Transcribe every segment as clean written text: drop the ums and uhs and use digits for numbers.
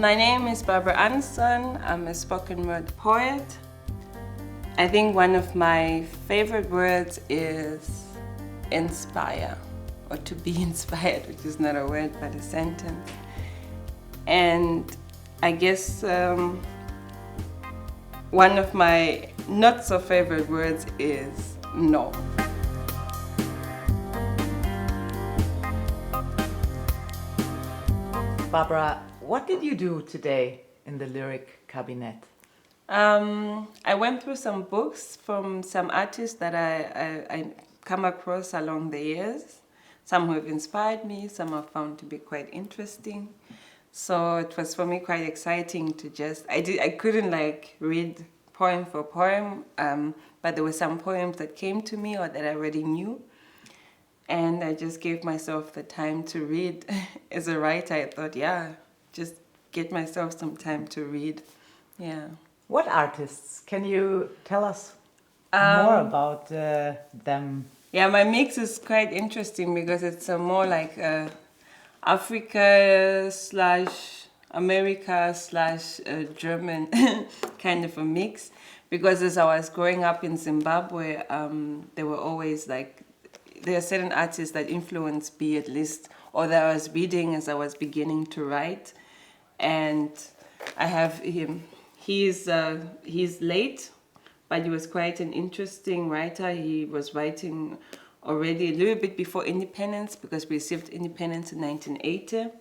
My name is Barbra. I'm a spoken word poet. I think one of my favorite words is inspire, or to be inspired, which is not a word but a sentence. And I guess one of my not so favorite words is no. Barbra, what did you do today in the Lyrik Kabinett? I went through some books from some artists that I come across along the years. Some who have inspired me, some I found to be quite interesting. So it was for me quite exciting to I couldn't like read poem for poem, but there were some poems that came to me or that I already knew. And I just gave myself the time to read. As a writer, I thought, just get myself some time to read. Yeah. What artists? Can you tell us more about them? Yeah, my mix is quite interesting because it's a more like Africa / America / German kind of a mix. Because as I was growing up in Zimbabwe, there were always there are certain artists that influenced me at least, or that I was reading as I was beginning to write. And I have him. He's late, but he was quite an interesting writer. He was writing already a little bit before independence, because we received independence in 1980.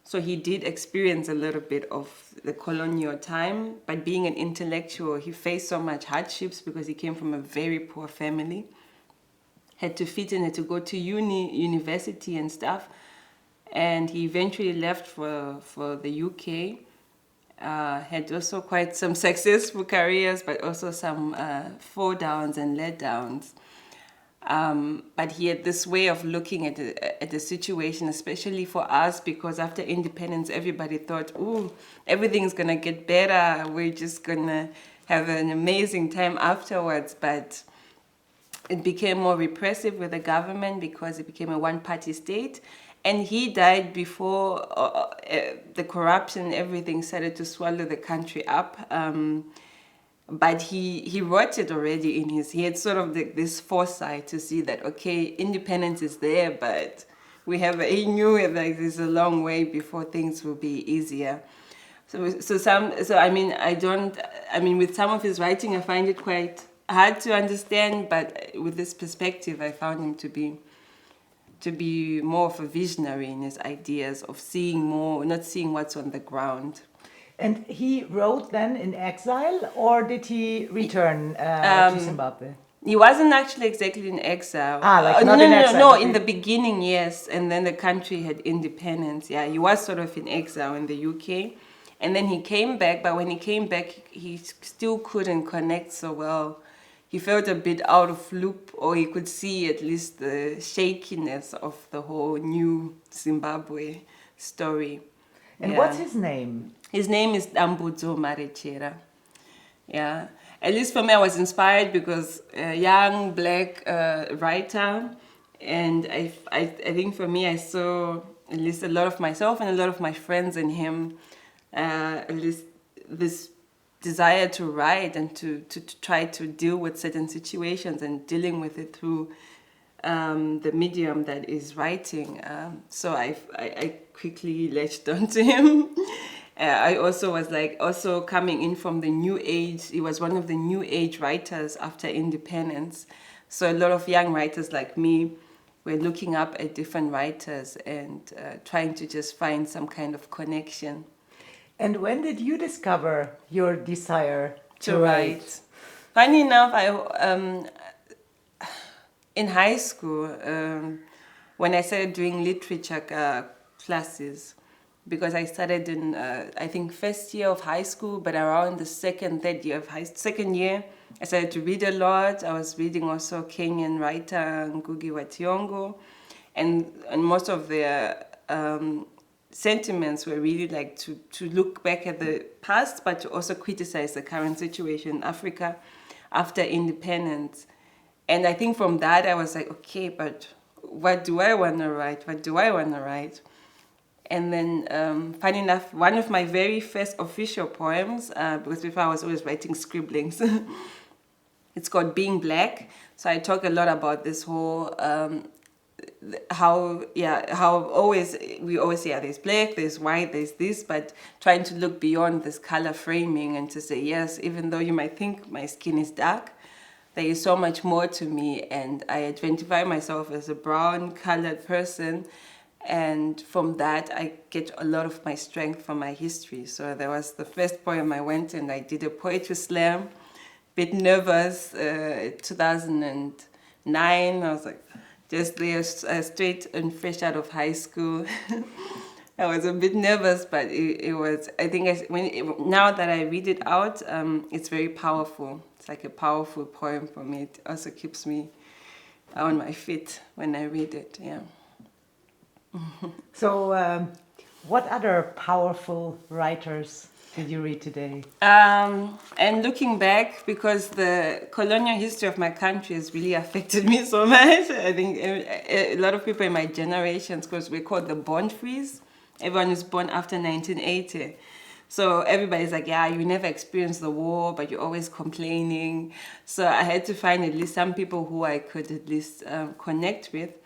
So he did experience a little bit of the colonial time, but being an intellectual, he faced so much hardships because he came from a very poor family. Had to fit in, had to go to university and stuff. And he eventually left for the UK. Had also quite some successful careers, but also some fall downs and letdowns. But he had this way of looking at the situation, especially for us, because after independence, everybody thought, ooh, everything's gonna get better. We're just gonna have an amazing time afterwards. But it became more repressive with the government because it became a one-party state. And he died before the corruption, everything started to swallow the country up. But he wrote it already he had sort of this foresight to see that, okay, independence is there, but he knew there's a long way before things will be easier. With some of his writing, I find it quite hard to understand, but with this perspective, I found him to be more of a visionary in his ideas of seeing more, not seeing what's on the ground. And he wrote then in exile, or did he return to Zimbabwe? He wasn't actually exactly in exile. No, in the beginning, yes. And then the country had independence. Yeah, he was sort of in exile in the UK. And then he came back, but when he came back, he still couldn't connect so well. He felt a bit out of loop, or he could see at least the shakiness of the whole new Zimbabwe story. And what's his name? His name is Ambujo Marichira. Yeah, at least for me, I was inspired because a young black writer, and I think for me, I saw at least a lot of myself and a lot of my friends in him. At least this desire to write and to try to deal with certain situations and dealing with it through the medium that is writing. So I quickly latched onto him. I also was coming in from the new age. He was one of the new age writers after independence. So a lot of young writers like me were looking up at different writers and trying to just find some kind of connection. And when did you discover your desire to write? Funny enough, in high school, when I started doing literature classes, because I started in, I think, first year of high school, but around the third year of second year, I started to read a lot. I was reading also Kenyan writer Ngugi wa Thiong'o, and most of their sentiments were really like to look back at the past, but to also criticize the current situation in Africa after independence. And I think from that I was like, okay, but what do I want to write? What do I want to write? And then, funny enough, one of my very first official poems, because before I was always writing scribblings, it's called Being Black. So I talk a lot about this whole, how we always say, there's black, there's white, there's this, but trying to look beyond this color framing and to say, yes, even though you might think my skin is dark, there is so much more to me, and I identify myself as a brown colored person. And from that, I get a lot of my strength from my history. So there was the first poem I went and I did a poetry slam, bit nervous, 2009. I was like, just there, straight and fresh out of high school. I was a bit nervous, but it was, I think now that I read it out, it's very powerful. It's like a powerful poem for me. It also keeps me on my feet when I read it, yeah. So, what other powerful writers did you read today? And looking back, because the colonial history of my country has really affected me so much. I think a lot of people in my generations, because we're called the born freeze. Everyone is born after 1980. So everybody's like, yeah, you never experienced the war, but you're always complaining. So I had to find at least some people who I could at least connect with.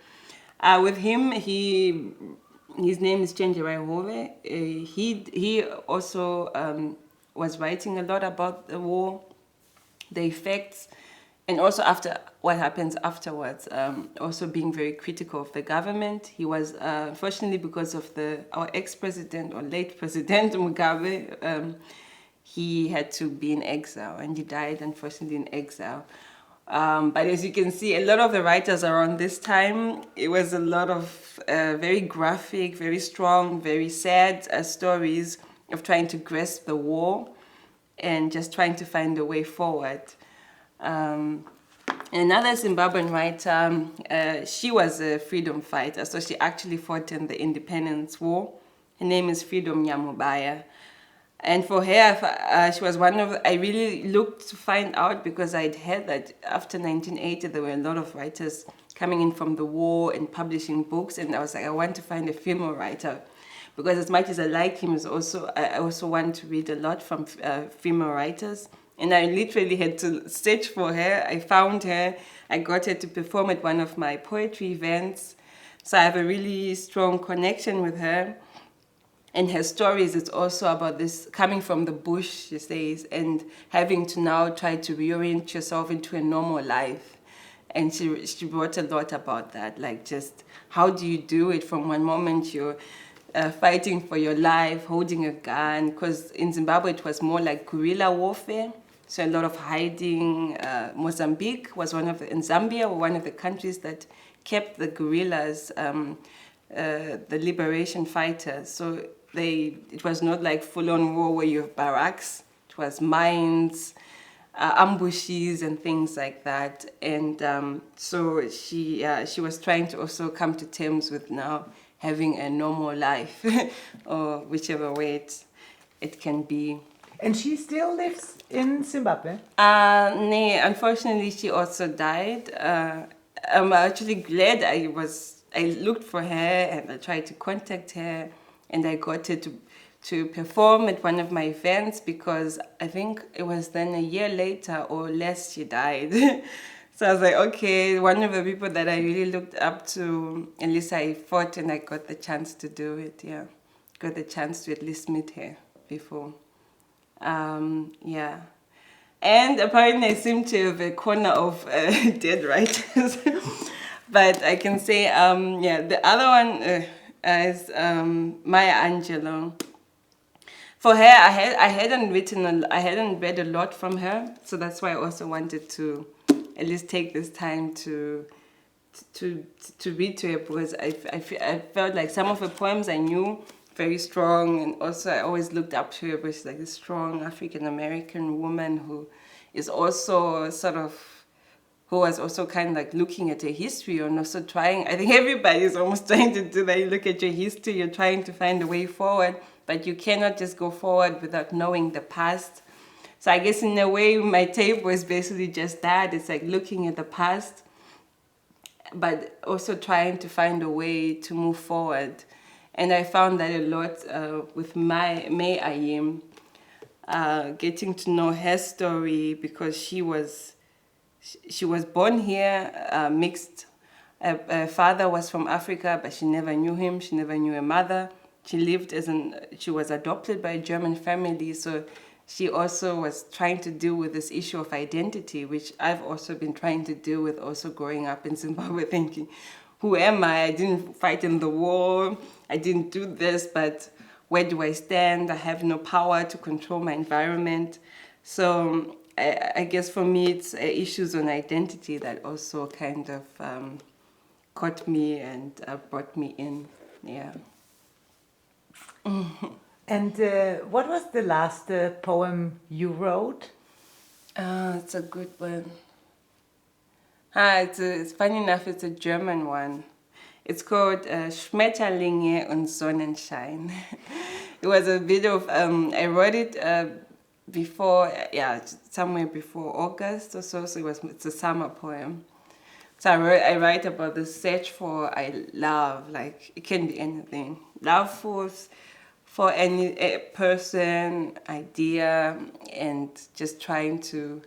With him, his name is Chenjerai Hove. He also was writing a lot about the war, the effects, and also after what happens afterwards. Also being very critical of the government. He was, unfortunately, because of our ex-president or late president Mugabe, he had to be in exile, and he died, unfortunately, in exile. But as you can see, a lot of the writers around this time, it was a lot of very graphic, very strong, very sad stories of trying to grasp the war and just trying to find a way forward. Another Zimbabwean writer, she was a freedom fighter, so she actually fought in the independence war. Her name is Freedom Nyamubaya. And for her, she was one of, I really looked to find out, because I'd heard that after 1980, there were a lot of writers coming in from the war and publishing books. And I was like, I want to find a female writer, because as much as I like him, I also want to read a lot from female writers. And I literally had to search for her. I found her. I got her to perform at one of my poetry events. So I have a really strong connection with her. And her stories, it's also about this coming from the bush, she says, and having to now try to reorient yourself into a normal life. And she wrote a lot about that, like just how do you do it from one moment you're fighting for your life, holding a gun, because in Zimbabwe it was more like guerrilla warfare, so a lot of hiding. Mozambique was and Zambia were one of the countries that kept the guerrillas, the liberation fighters. So it was not like full-on war where you have barracks. It was mines, ambushes, and things like that. And so she was trying to also come to terms with now having a normal life, or whichever way it can be. And she still lives in Zimbabwe? No, unfortunately, she also died. I'm actually glad I looked for her and I tried to contact her, and I got her to perform at one of my events, because I think it was then a year later or less she died. So I was like, okay, one of the people that I really looked up to, at least I fought and I got the chance to do it, yeah. Got the chance to at least meet her before. Yeah. And apparently I seem to have a corner of dead writers. But I can say, the other one is Maya Angelou. For her, I hadn't read a lot from her, so that's why I also wanted to at least take this time to read to her, because I felt like some of her poems I knew very strong, and also I always looked up to her, because she's like a strong African-American woman who is also who was also kind of like looking at her history and also trying, I think everybody is almost trying to do that. You look at your history, you're trying to find a way forward, but you cannot just go forward without knowing the past. So I guess in a way, my table is basically just that. It's like looking at the past, but also trying to find a way to move forward. And I found that a lot with May Ayim, getting to know her story, because she was born here, mixed. Her father was from Africa, but she never knew him. She never knew her mother. She was adopted by a German family, so she also was trying to deal with this issue of identity, which I've also been trying to deal with, also growing up in Zimbabwe, thinking, who am I? I didn't fight in the war. I didn't do this, but where do I stand? I have no power to control my environment. So I guess for me, it's issues on identity that also kind of caught me and brought me in. Yeah. And what was the last poem you wrote? It's a good one. It's funny enough, it's a German one. It's called Schmetterlinge und Sonnenschein. It was a bit of, I wrote it before, somewhere before August or so, so it's a summer poem. So I write about the search for love, like it can be anything. Love for any person, idea, and just trying to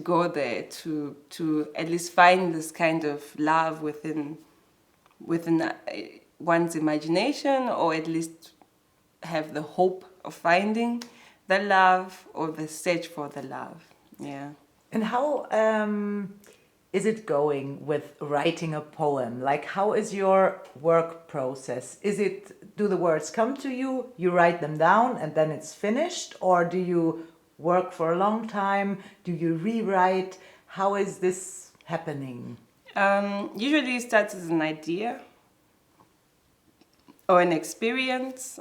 go there, to at least find this kind of love within one's imagination, or at least have the hope of finding the love or the search for the love. Yeah. And how is it going with writing a poem? Like, how is your work process? Do the words come to you, you write them down, and then it's finished? Or do you work for a long time? Do you rewrite? How is this happening? Usually it starts as an idea or an experience.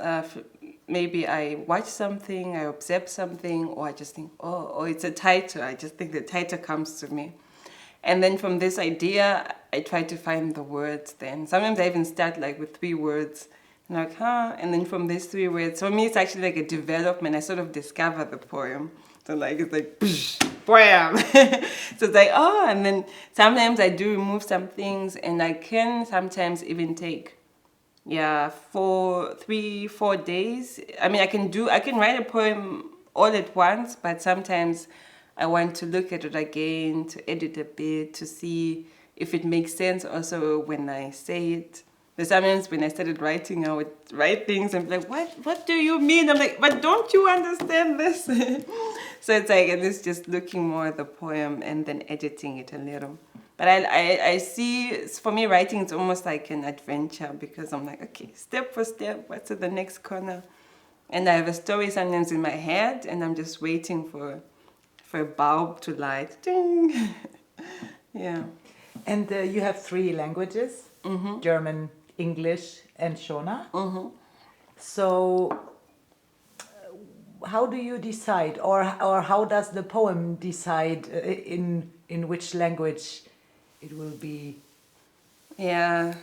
Maybe I watch something, I observe something, or I just think, oh, it's a title. I just think the title comes to me. And then from this idea, I try to find the words then. Sometimes I even start like with 3 words. And like, and then from these 3 words, for me it's actually like a development. I sort of discover the poem. So like, it's like, poem. So it's like, and then sometimes I do remove some things, and I can sometimes even take 3-4 days. I mean, I can write a poem all at once, but sometimes I want to look at it again, to edit a bit, to see if it makes sense also when I say it. But sometimes when I started writing, I would write things and be like, what do you mean? I'm like, but don't you understand this? So it's like, and it's just looking more at the poem and then editing it a little. But I see, for me, writing is almost like an adventure, because I'm like, okay, step for step, what's at the next corner? And I have a story sometimes in my head, and I'm just waiting for a bulb to light. Ding! Yeah. And you have 3 languages, German, English, and Shona. So how do you decide, or how does the poem decide in which language it will be? Yeah.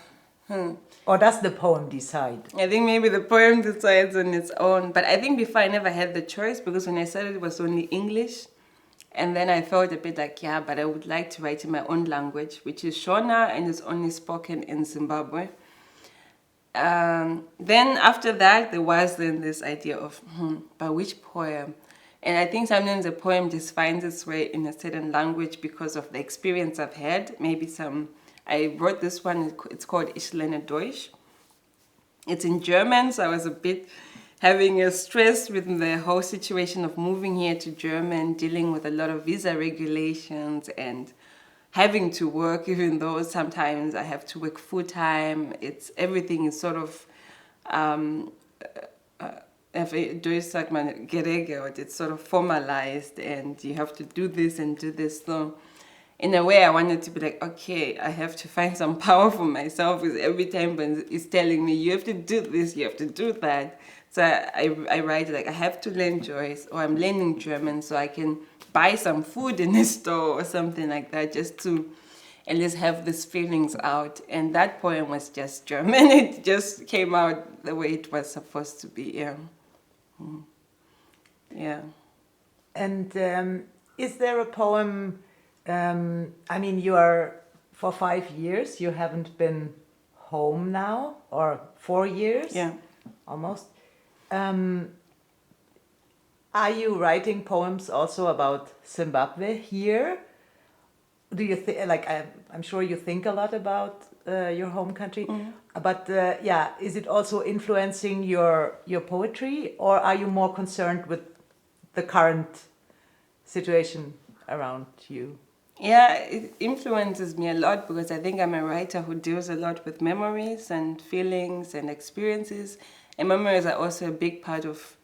Or does the poem decide? I think maybe the poem decides on its own. But I think before I never had the choice, because when I started it was only English. And then I felt a bit like, but I would like to write in my own language, which is Shona, and is only spoken in Zimbabwe. Then after that, there was then this idea of, but which poem? And I think sometimes a poem just finds its way in a certain language because of the experience I've had. I wrote this one, it's called Ich lerne Deutsch. It's in German, so I was a bit having a stress with the whole situation of moving here to German, dealing with a lot of visa regulations and having to work, even though sometimes I have to work full time. Everything is sort of it's sort of formalized, and you have to do this and do this. So in a way, I wanted to be like, okay, I have to find some power for myself, because every time it's telling me, you have to do this, you have to do that. So I write like, I have to learn Joyce, or I'm learning German so I can buy some food in a store or something like that, just to at least have these feelings out. And that poem was just German. It just came out the way it was supposed to be, yeah. Yeah. And is there a poem, I mean, you are, for 5 years, you haven't been home now, or 4 years? Yeah. Almost. Are you writing poems also about Zimbabwe here? Do you think, like, I'm sure you think a lot about your home country, but yeah, is it also influencing your poetry, or are you more concerned with the current situation around you? Yeah, it influences me a lot because I think I'm a writer who deals a lot with memories and feelings and experiences. And memories are also a big part of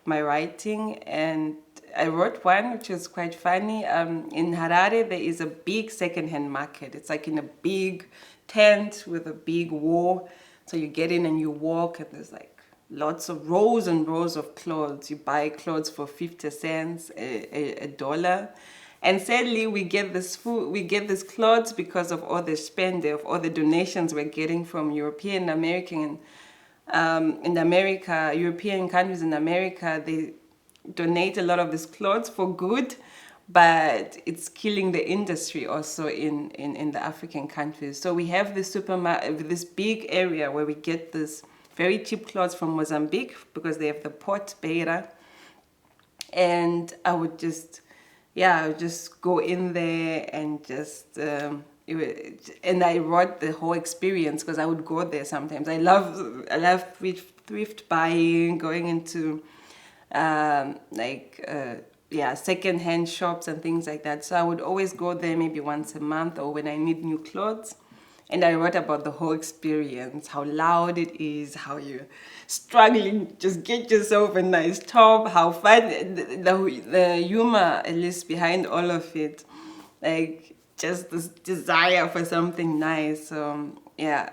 my writing. And I wrote one which is quite funny. In Harare, there is a big secondhand market. It's like in a big tent with a big wall. So you get in and you walk, and there's like lots of rows and rows of clothes. You buy clothes for 50 cents, a dollar. And sadly, we get this clothes because of all the spending, of all the donations we're getting from European, American, in America, European countries in America. They donate a lot of these clothes for good, but it's killing the industry also in the African countries. So we have this this big area where we get this very cheap clothes from Mozambique because they have the port Beira. And I would just go in there and just and I wrote the whole experience because I would go there sometimes. I love thrift buying, going into second-hand shops and things like that. So I would always go there maybe once a month or when I need new clothes. And I wrote about the whole experience, how loud it is, how you're struggling, just get yourself a nice top, how fun, the humor, at least behind all of it, like just this desire for something nice. So yeah,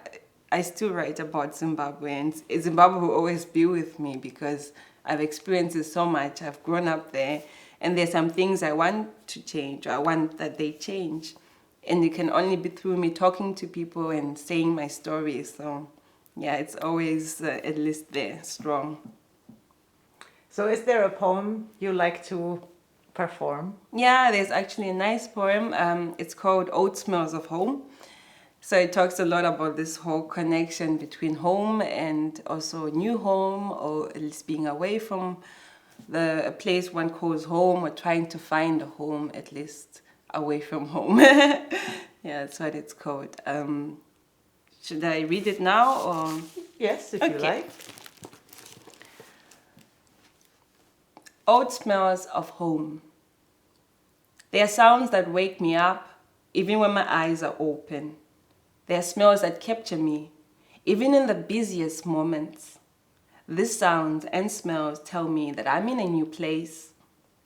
I still write about Zimbabwe, and Zimbabwe will always be with me because I've experienced it so much. I've grown up there, and there's some things I want to change, or I want that they change. And it can only be through me talking to people and saying my story. So, yeah, it's always at least there, strong. So is there a poem you like to perform? Yeah, there's actually a nice poem. It's called Old Smells of Home. So it talks a lot about this whole connection between home and also new home, or at least being away from a place one calls home, or trying to find a home at least away from home. Yeah, that's what it's called. Should I read it now, or? Yes, if you like. Old smells of home. They are sounds that wake me up, even when my eyes are open. They are smells that capture me, even in the busiest moments. These sounds and smells tell me that I'm in a new place,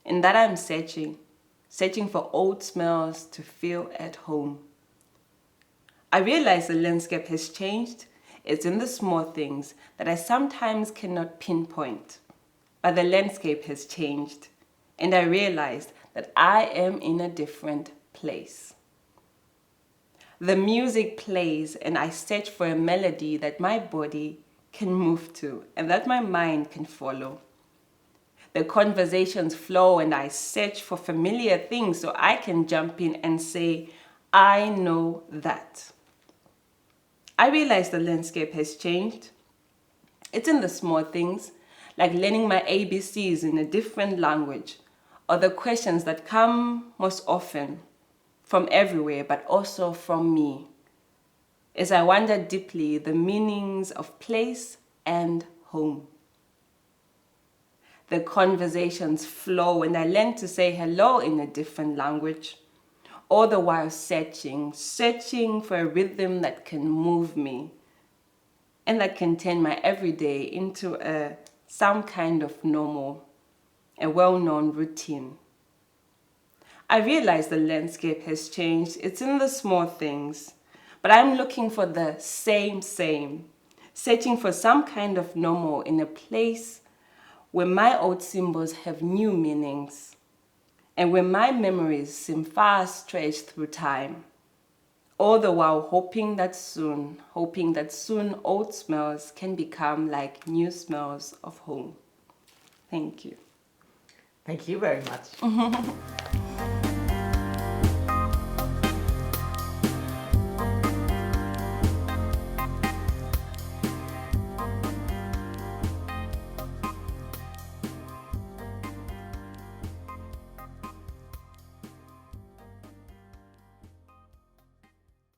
and that I'm searching for old smells to feel at home. I realize the landscape has changed. It's in the small things that I sometimes cannot pinpoint. But the landscape has changed, and I realized that I am in a different place. The music plays, and I search for a melody that my body can move to and that my mind can follow. The conversations flow, and I search for familiar things so I can jump in and say, I know that. I realize the landscape has changed. It's in the small things, like learning my ABCs in a different language, or the questions that come most often from everywhere, but also from me, as I wonder deeply the meanings of place and home. The conversations flow, and I learn to say hello in a different language, all the while searching for a rhythm that can move me and that can turn my everyday into some kind of normal, a well-known routine. I realize the landscape has changed. It's in the small things, but I'm looking for the same, searching for some kind of normal in a place where my old symbols have new meanings, and where my memories seem far stretched through time, all the while hoping that soon old smells can become like new smells of home. Thank you. Thank you very much.